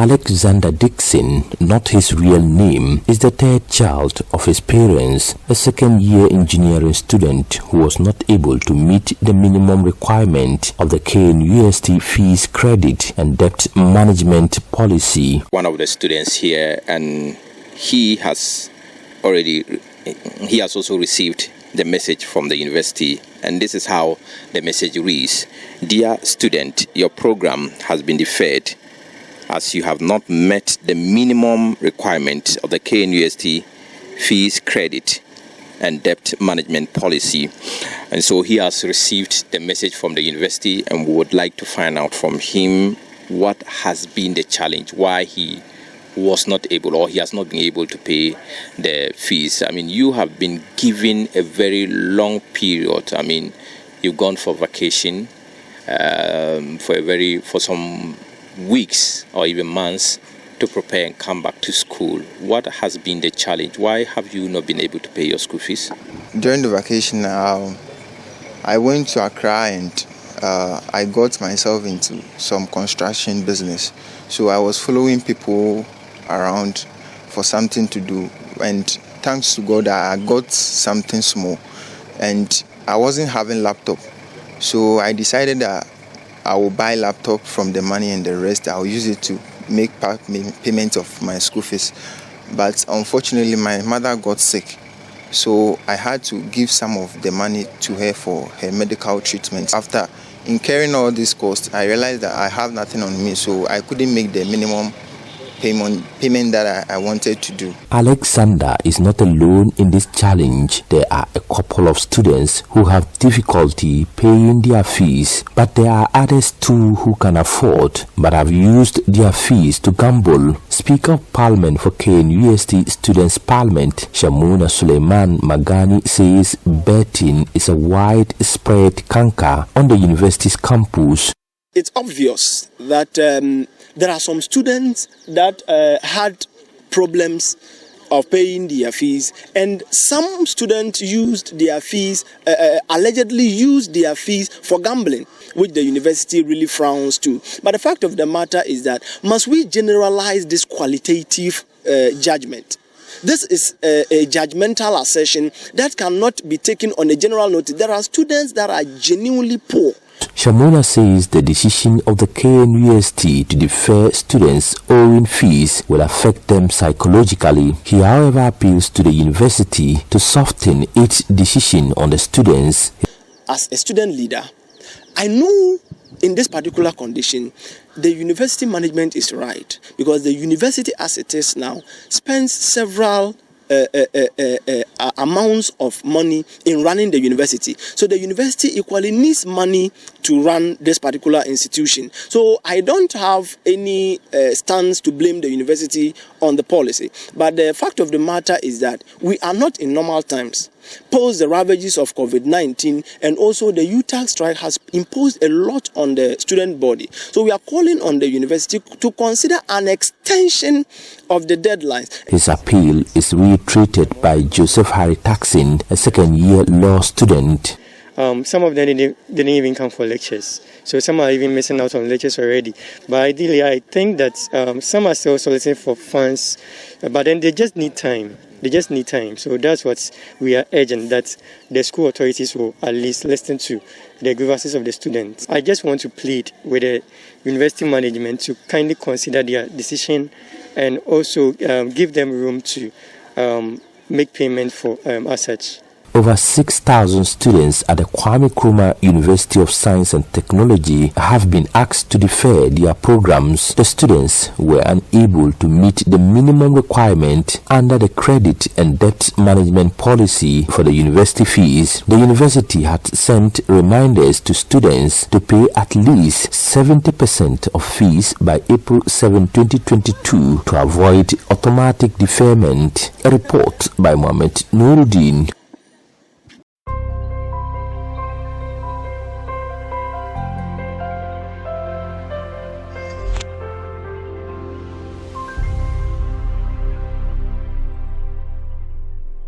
Alexander Dixon, not his real name, is the third child of his parents, a second-year engineering student who was not able to meet the minimum requirement of the KNUST fees credit and debt management policy. One of the students here, and he has also received the message from the university, and this is how the message reads: "Dear student, your program has been deferred as you have not met the minimum requirement of the KNUST fees credit and debt management policy." And so he has received the message from the university, and we would like to find out from him what has been the challenge, why he was not able, or he has not been able to pay the fees. I mean, you have been given a very long period. I mean, you've gone for vacation for some weeks or even months to prepare and come back to school. What has been the challenge? Why have you not been able to pay your school fees? During the vacation, I went to Accra and I got myself into some construction business. So I was following people around for something to do, and thanks to God I got something small, and I wasn't having laptop. So I decided that I will buy laptop from the money, and the rest I'll use it to make payment of my school fees. But unfortunately my mother got sick, so I had to give some of the money to her for her medical treatment. After incurring all this cost, I realized that I have nothing on me, so I couldn't make the minimum payment that I wanted to do. Alexander is not alone in this challenge. There are a couple of students who have difficulty paying their fees, but there are others too who can afford but have used their fees to gamble. Speaker of Parliament for KNUST Students' Parliament, Shamuna Suleiman Magani, says betting is a widespread canker on the university's campus. It's obvious that there are some students that had problems of paying their fees, and some students used their fees, allegedly used their fees for gambling, which the university really frowns to. But the fact of the matter is that must we generalize this qualitative judgment? This is a judgmental assertion that cannot be taken on a general notice. There are students that are genuinely poor. Shamuna says the decision of the KNUST to defer students owing fees will affect them psychologically. He, however, appeals to the university to soften its decision on the students. As a student leader, I know in this particular condition, the university management is right, because the university as it is now spends several amounts of money in running the university. So the university equally needs money to run this particular institution. So I don't have any stance to blame the university on the policy. But the fact of the matter is that we are not in normal times. Post the ravages of COVID-19, and also the UTAG strike has imposed a lot on the student body. So we are calling on the university to consider an extension of the deadlines. His appeal is reiterated by Joseph Harry Taxin, a second-year law student. Some of them didn't even come for lectures, so some are even missing out on lectures already. But ideally, I think that some are still soliciting for funds, but then they just need time. They just need time. So that's what we are urging, that the school authorities will at least listen to the grievances of the students. I just want to plead with the university management to kindly consider their decision, and also give them room to make payment for as such. Over 6,000 students at the Kwame Nkrumah University of Science and Technology have been asked to defer their programs. The students were unable to meet the minimum requirement under the credit and debt management policy for the university fees. The university had sent reminders to students to pay at least 70% of fees by April 7, 2022 to avoid automatic deferment. A report by Mohammed Nuruddin.